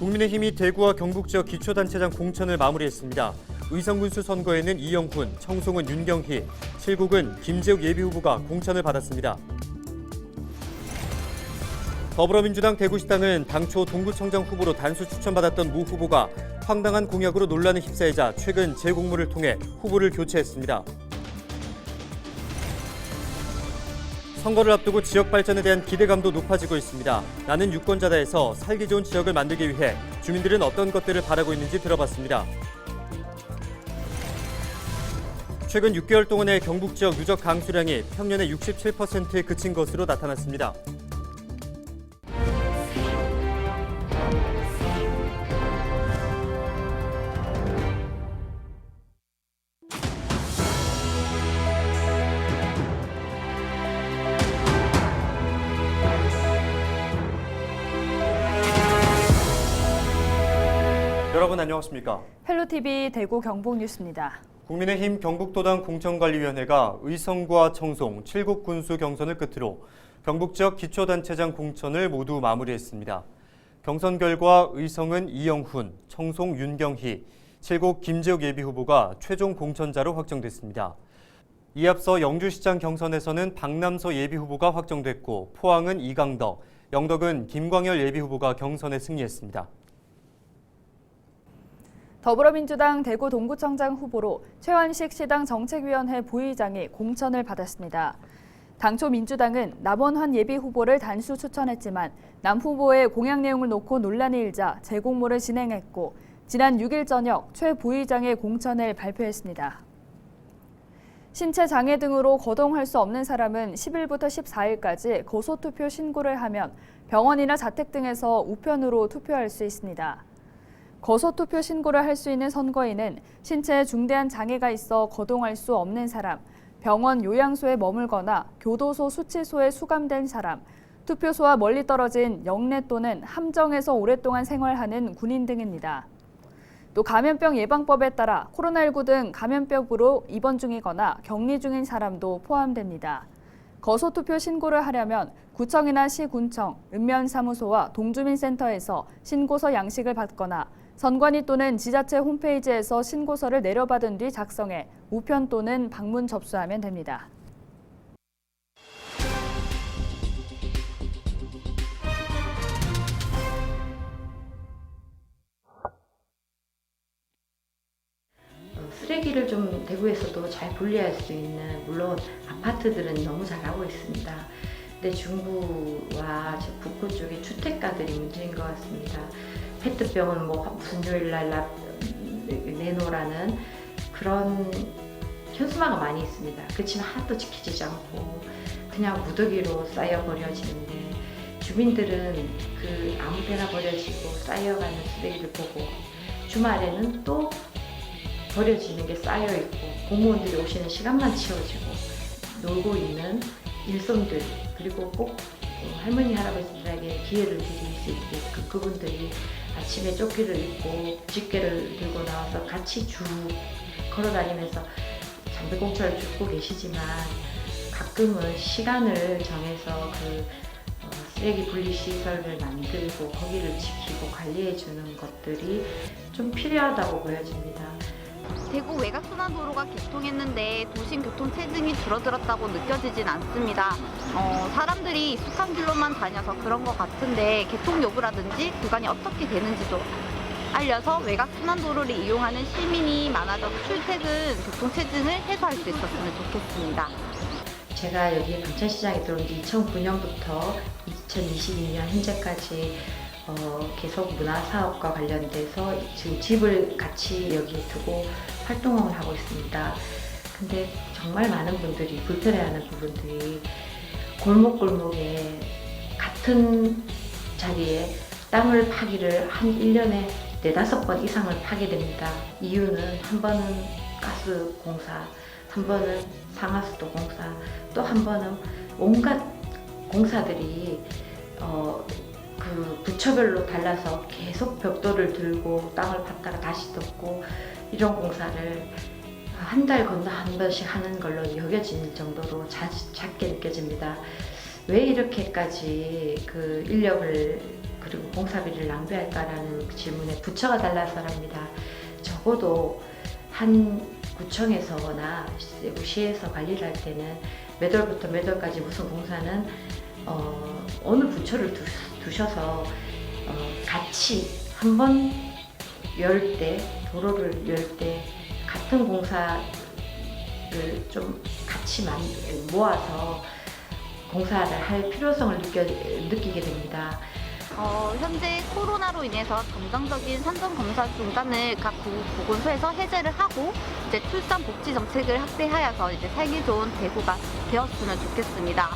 국민의힘이 대구와 경북 지역 기초단체장 공천을 마무리했습니다. 의성군수 선거에는 이영훈, 청송은 윤경희, 칠곡은 김재욱 예비후보가 공천을 받았습니다. 더불어민주당 대구시당은 당초 동구청장 후보로 단수 추천받았던 모 후보가 황당한 공약으로 논란에 휩싸이자 최근 재공모를 통해 후보를 교체했습니다. 선거를 앞두고 지역 발전에 대한 기대감도 높아지고 있습니다. 나는 유권자다에서 살기 좋은 지역을 만들기 위해 주민들은 어떤 것들을 바라고 있는지 들어봤습니다. 최근 6개월 동안의 경북 지역 누적 강수량이 평년의 67%에 그친 것으로 나타났습니다. 여러분 안녕하십니까? 헬로TV 대구 경북 뉴스입니다. 국민의힘 경북도당 공천관리위원회가 의성과 청송, 칠곡 군수 경선을 끝으로 경북 지역 기초단체장 공천을 모두 마무리했습니다. 경선 결과 의성은 이영훈, 청송 윤경희, 칠곡 김재욱 예비후보가 최종 공천자로 확정됐습니다. 이에 앞서 영주시장 경선에서는 박남서 예비후보가 확정됐고 포항은 이강덕, 영덕은 김광열 예비후보가 경선에 승리했습니다. 더불어민주당 대구 동구청장 후보로 최완식 시당 정책위원회 부의장이 공천을 받았습니다. 당초 민주당은 남원환 예비후보를 단수 추천했지만 남 후보의 공약 내용을 놓고 논란이 일자 재공모를 진행했고 지난 6일 저녁 최 부의장의 공천을 발표했습니다. 신체 장애 등으로 거동할 수 없는 사람은 10일부터 14일까지 거소투표 신고를 하면 병원이나 자택 등에서 우편으로 투표할 수 있습니다. 거소투표 신고를 할 수 있는 선거인은 신체에 중대한 장애가 있어 거동할 수 없는 사람, 병원 요양소에 머물거나 교도소 수치소에 수감된 사람, 투표소와 멀리 떨어진 영내 또는 함정에서 오랫동안 생활하는 군인 등입니다. 또 감염병 예방법에 따라 코로나19 등 감염병으로 입원 중이거나 격리 중인 사람도 포함됩니다. 거소투표 신고를 하려면 구청이나 시군청, 읍면사무소와 동주민센터에서 신고서 양식을 받거나 선관위 또는 지자체 홈페이지에서 신고서를 내려받은 뒤 작성해 우편 또는 방문 접수하면 됩니다. 쓰레기를 좀 대구에서도 잘 분리할 수 있는, 물론 아파트들은 너무 잘하고 있습니다. 근데 중구와 북구 쪽의 주택가들이 문제인 것 같습니다. 페트병은 무슨 요일날 내놓으라는 그런 현수막가 많이 있습니다. 그렇지만 하나도 지켜지지 않고 그냥 무더기로 쌓여 버려지는데 주민들은 그 아무데나 버려지고 쌓여가는 쓰레기를 보고 주말에는 또 버려지는 게 쌓여 있고 공무원들이 오시는 시간만 채워지고 놀고 있는 일손들, 그리고 꼭 할머니 할아버지들에게 기회를 드릴 수 있게 그분들이 아침에 조끼를 입고 집게를 들고 나와서 같이 쭉 걸어다니면서 잠들공처를 줍고 계시지만 가끔은 시간을 정해서 쓰레기 분리 시설을 만들고 거기를 지키고 관리해 주는 것들이 좀 필요하다고 보여집니다. 대구 외곽순환도로가 개통했는데 도심 교통 체증이 줄어들었다고 느껴지진 않습니다. 사람들이 익숙한 길로만 다녀서 그런 것 같은데 개통 여부라든지 구간이 어떻게 되는지도 알려서 외곽순환도로를 이용하는 시민이 많아져 출퇴근 교통 체증을 해소할 수 있었으면 좋겠습니다. 제가 여기 광천시장에 들어온 지 2009년부터 2022년 현재까지 계속 문화사업과 관련돼서 지금 집을 같이 여기 두고 활동을 하고 있습니다. 근데 정말 많은 분들이 불편해하는 부분들이 골목골목에 같은 자리에 땅을 파기를 한 1년에 4-5번 이상을 파게 됩니다. 이유는 한 번은 가스 공사, 한 번은 상하수도 공사, 또 한 번은 온갖 공사들이 그 부처별로 달라서 계속 벽돌을 들고 땅을 팠다가 다시 덮고 이런 공사를 한 달 건너 한 번씩 하는 걸로 여겨질 정도로 작게 느껴집니다. 왜 이렇게까지 그 인력을 그리고 공사비를 낭비할까라는 질문에 부처가 달라서랍니다. 적어도 한 구청에서나 시에서 관리를 할 때는 몇 월부터 몇 월까지 무슨 공사는 어느 부처를 두셔서 같이 한 번 열 때, 도로를 열 때 같은 공사를 좀 같이 모아서 공사를 할 필요성을 느끼게 됩니다. 현재 코로나로 인해서 정상적인 산전 검사 중단을 각 보건소에서 해제를 하고 이제 출산 복지 정책을 확대하여서 이제 살기 좋은 대구가 되었으면 좋겠습니다.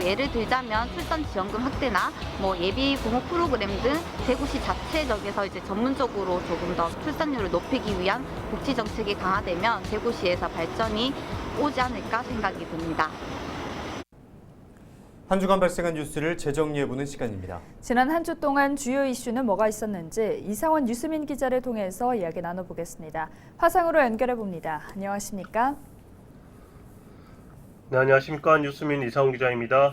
예를 들자면 출산 지원금 확대나 예비 부모 프로그램 등 대구시 자체적에서 이제 전문적으로 조금 더 출산율을 높이기 위한 복지 정책이 강화되면 대구시에서 발전이 오지 않을까 생각이 듭니다. 한 주간 발생한 뉴스를 재정리해보는 시간입니다. 지난 한 주 동안 주요 이슈는 뭐가 있었는지 이상원 유수민 기자를 통해서 이야기 나눠보겠습니다. 화상으로 연결해봅니다. 안녕하십니까? 네, 안녕하십니까. 유수민 이상원 기자입니다.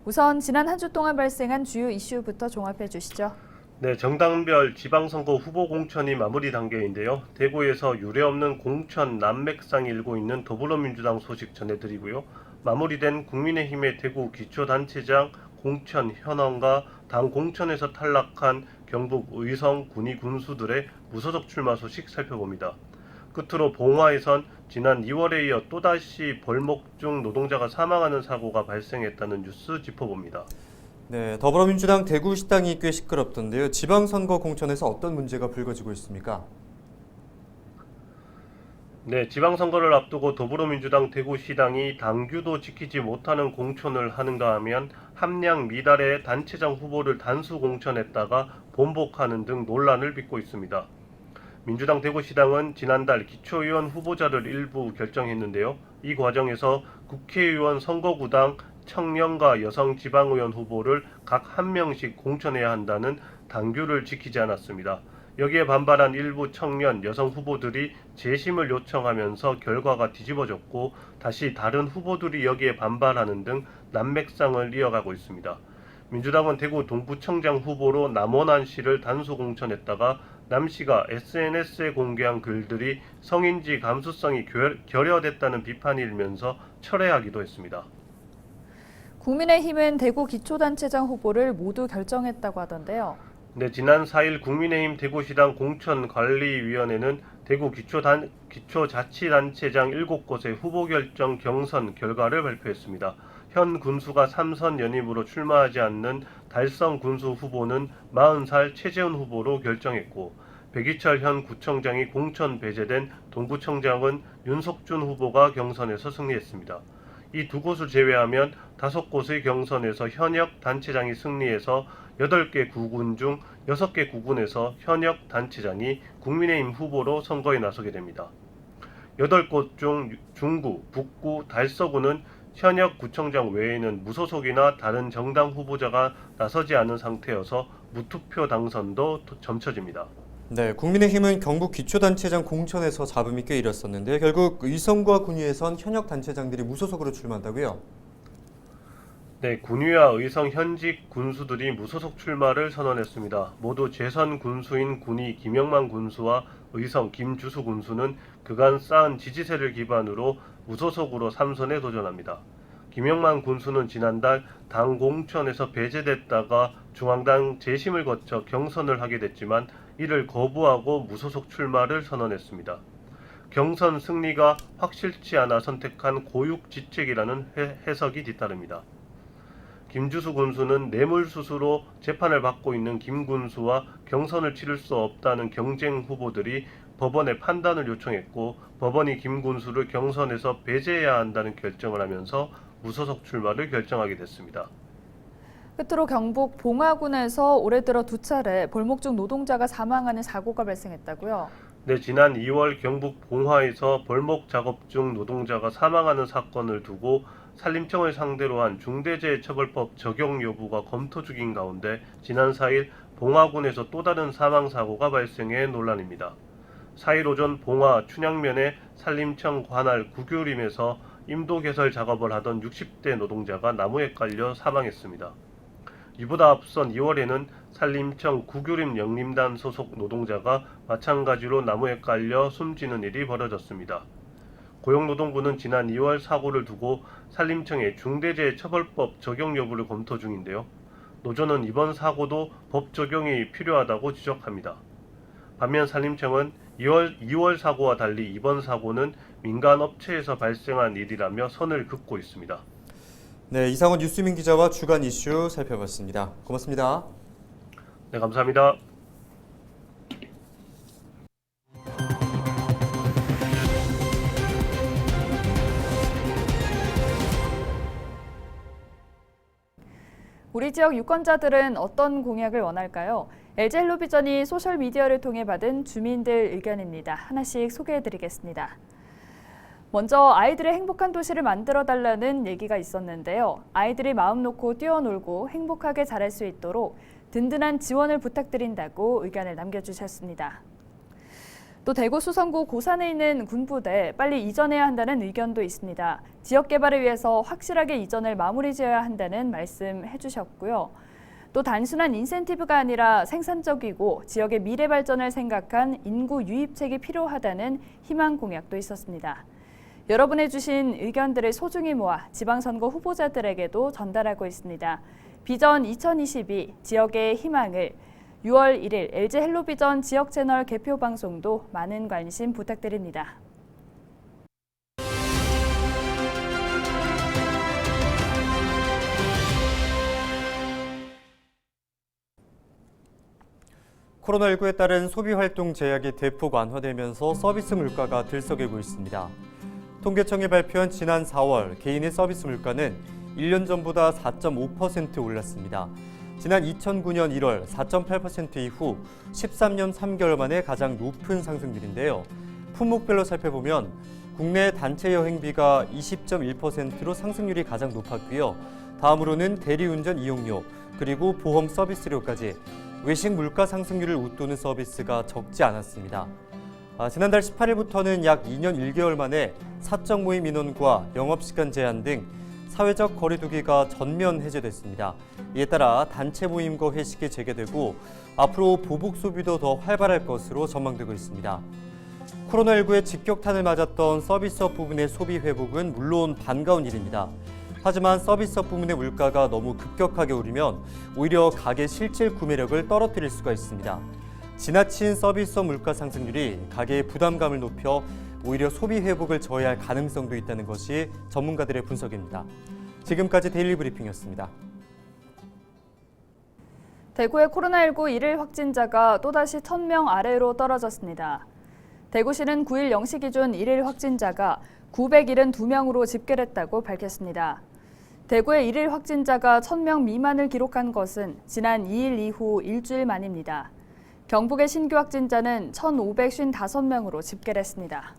우선 지난 한 주 동안 발생한 주요 이슈부터 종합해 주시죠. 네, 정당별 지방선거 후보 공천이 마무리 단계인데요. 대구에서 유례없는 공천 난맥상이 일고 있는 더불어민주당 소식 전해드리고요. 마무리된 국민의힘의 대구 기초단체장 공천 현황과 당 공천에서 탈락한 경북 의성 군위 군수들의 무소속 출마 소식 살펴봅니다. 끝으로 봉화에선 지난 2월에 이어 또다시 벌목 중 노동자가 사망하는 사고가 발생했다는 뉴스 짚어봅니다. 네, 더불어민주당 대구시당이 꽤 시끄럽던데요. 지방선거 공천에서 어떤 문제가 불거지고 있습니까? 네, 지방선거를 앞두고 더불어민주당 대구시당이 당규도 지키지 못하는 공천을 하는가 하면 함량 미달의 단체장 후보를 단수 공천했다가 번복하는 등 논란을 빚고 있습니다. 민주당 대구시당은 지난달 기초의원 후보자를 일부 결정했는데요. 이 과정에서 국회의원 선거구당 청년과 여성 지방의원 후보를 각 한 명씩 공천해야 한다는 당규를 지키지 않았습니다. 여기에 반발한 일부 청년, 여성 후보들이 재심을 요청하면서 결과가 뒤집어졌고 다시 다른 후보들이 여기에 반발하는 등 난맥상을 이어가고 있습니다. 민주당은 대구 동구청장 후보로 남원한 씨를 단수 공천했다가 남 씨가 SNS에 공개한 글들이 성인지 감수성이 결여됐다는 비판이 일면서 철회하기도 했습니다. 국민의힘은 대구 기초단체장 후보를 모두 결정했다고 하던데요. 네, 지난 4일 국민의힘 대구시당 공천관리위원회는 대구 기초자치단체장 7곳의 후보 결정 경선 결과를 발표했습니다. 현 군수가 3선 연임으로 출마하지 않는 달성 군수 후보는 40살 최재훈 후보로 결정했고 백이철 현 구청장이 공천 배제된 동구청장은 윤석준 후보가 경선에서 승리했습니다. 이 두 곳을 제외하면 5곳의 경선에서 현역 단체장이 승리해서 8개 구군 중 6개 구군에서 현역 단체장이 국민의힘 후보로 선거에 나서게 됩니다. 8곳 중 중구, 북구, 달서구는 현역 구청장 외에는 무소속이나 다른 정당 후보자가 나서지 않은 상태여서 무투표 당선도 점쳐집니다. 네, 국민의힘은 경북 기초단체장 공천에서 잡음이 꽤 일었었는데 결국 의성과 군위에선 현역 단체장들이 무소속으로 출마한다고요? 네, 군위와 의성 현직 군수들이 무소속 출마를 선언했습니다. 모두 재선 군수인 군위 김영만 군수와 의성 김주수 군수는 그간 쌓은 지지세를 기반으로 무소속으로 3선에 도전합니다. 김영만 군수는 지난달 당 공천에서 배제됐다가 중앙당 재심을 거쳐 경선을 하게 됐지만 이를 거부하고 무소속 출마를 선언했습니다. 경선 승리가 확실치 않아 선택한 고육지책이라는 해석이 뒤따릅니다. 김주수 군수는 뇌물수수로 재판을 받고 있는 김 군수와 경선을 치를 수 없다는 경쟁 후보들이 법원에 판단을 요청했고 법원이 김 군수를 경선에서 배제해야 한다는 결정을 하면서 무소속 출마를 결정하게 됐습니다. 끝으로 경북 봉화군에서 올해 들어 2차례 벌목 중 노동자가 사망하는 사고가 발생했다고요? 네, 지난 2월 경북 봉화에서 벌목 작업 중 노동자가 사망하는 사건을 두고 산림청을 상대로 한 중대재해처벌법 적용 여부가 검토 중인 가운데 지난 4일 봉화군에서 또 다른 사망사고가 발생해 논란입니다. 4일 오전 봉화 춘향면의 산림청 관할 구교림에서 임도 개설 작업을 하던 60대 노동자가 나무에 깔려 사망했습니다. 이보다 앞선 2월에는 산림청 구규림 영림단 소속 노동자가 마찬가지로 나무에 깔려 숨지는 일이 벌어졌습니다. 고용노동부는 지난 2월 사고를 두고 산림청에 중대재해처벌법 적용 여부를 검토 중인데요. 노조는 이번 사고도 법 적용이 필요하다고 지적합니다. 반면 산림청은 2월 사고와 달리 이번 사고는 민간 업체에서 발생한 일이라며 선을 긋고 있습니다. 네, 이상원 뉴스민 기자와 주간 이슈 살펴봤습니다. 고맙습니다. 네, 감사합니다. 우리 지역 유권자들은 어떤 공약을 원할까요? LG헬로비전이 소셜미디어를 통해 받은 주민들 의견입니다. 하나씩 소개해드리겠습니다. 먼저 아이들의 행복한 도시를 만들어달라는 얘기가 있었는데요. 아이들이 마음 놓고 뛰어놀고 행복하게 자랄 수 있도록 든든한 지원을 부탁드린다고 의견을 남겨주셨습니다. 또 대구 수성구 고산에 있는 군부대 빨리 이전해야 한다는 의견도 있습니다. 지역 개발을 위해서 확실하게 이전을 마무리 지어야 한다는 말씀해 주셨고요. 또 단순한 인센티브가 아니라 생산적이고 지역의 미래 발전을 생각한 인구 유입책이 필요하다는 희망 공약도 있었습니다. 여러분의 주신 의견들을 소중히 모아 지방선거 후보자들에게도 전달하고 있습니다. 비전 2022 지역의 희망을 6월 1일 LG헬로비전 지역 채널 개표 방송도 많은 관심 부탁드립니다. 코로나19에 따른 소비활동 제약이 대폭 완화되면서 서비스 물가가 들썩이고 있습니다. 통계청이 발표한 지난 4월 개인의 서비스 물가는 1년 전보다 4.5% 올랐습니다. 지난 2009년 1월 4.8% 이후 13년 3개월 만에 가장 높은 상승률인데요. 품목별로 살펴보면 국내 단체 여행비가 20.1%로 상승률이 가장 높았고요. 다음으로는 대리운전 이용료, 그리고 보험 서비스료까지 외식 물가 상승률을 웃도는 서비스가 적지 않았습니다. 지난달 18일부터는 약 2년 1개월 만에 사적 모임 인원과 영업시간 제한 등 사회적 거리두기가 전면 해제됐습니다. 이에 따라 단체 모임과 회식이 재개되고 앞으로 보복 소비도 더 활발할 것으로 전망되고 있습니다. 코로나19의 직격탄을 맞았던 서비스업 부분의 소비 회복은 물론 반가운 일입니다. 하지만 서비스업 부문의 물가가 너무 급격하게 오르면 오히려 가게 실질 구매력을 떨어뜨릴 수가 있습니다. 지나친 서비스업 물가 상승률이 가게의 부담감을 높여 오히려 소비 회복을 저해할 가능성도 있다는 것이 전문가들의 분석입니다. 지금까지 데일리 브리핑이었습니다. 대구의 코로나19 일일 확진자가 또다시 1,000명 아래로 떨어졌습니다. 대구시는 9일 0시 기준 일일 확진자가 972명으로 집계됐다고 밝혔습니다. 대구의 일일 확진자가 1,000명 미만을 기록한 것은 지난 2일 이후 일주일 만입니다. 경북의 신규 확진자는 1,555명으로 집계됐습니다.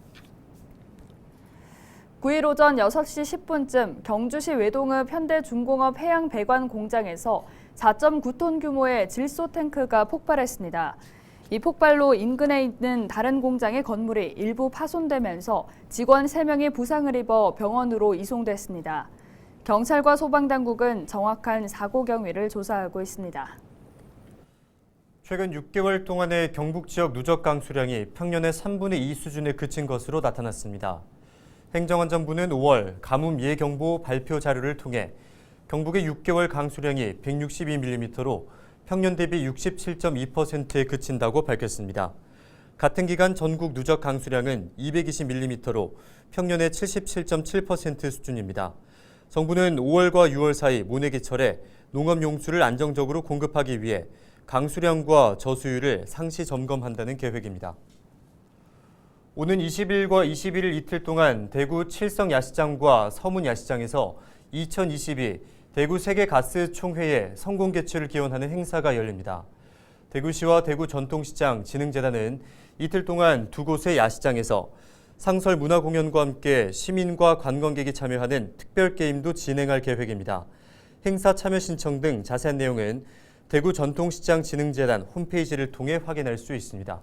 9일 오전 6시 10분쯤 경주시 외동읍 현대중공업 해양배관 공장에서 4.9톤 규모의 질소 탱크가 폭발했습니다. 이 폭발로 인근에 있는 다른 공장의 건물이 일부 파손되면서 직원 3명이 부상을 입어 병원으로 이송됐습니다. 경찰과 소방당국은 정확한 사고 경위를 조사하고 있습니다. 최근 6개월 동안의 경북 지역 누적 강수량이 평년의 3분의 2 수준에 그친 것으로 나타났습니다. 행정안전부는 5월 가뭄 예경보 발표 자료를 통해 경북의 6개월 강수량이 162mm로 평년 대비 67.2%에 그친다고 밝혔습니다. 같은 기간 전국 누적 강수량은 220mm로 평년의 77.7% 수준입니다. 정부는 5월과 6월 사이 모내기철에 농업용수를 안정적으로 공급하기 위해 강수량과 저수율을 상시 점검한다는 계획입니다. 오는 20일과 21일 이틀 동안 대구 칠성 야시장과 서문 야시장에서 2022 대구 세계가스총회의 성공 개최를 기원하는 행사가 열립니다. 대구시와 대구전통시장 진흥재단은 이틀 동안 두 곳의 야시장에서 상설 문화공연과 함께 시민과 관광객이 참여하는 특별게임도 진행할 계획입니다. 행사 참여 신청 등 자세한 내용은 대구전통시장 진흥재단 홈페이지를 통해 확인할 수 있습니다.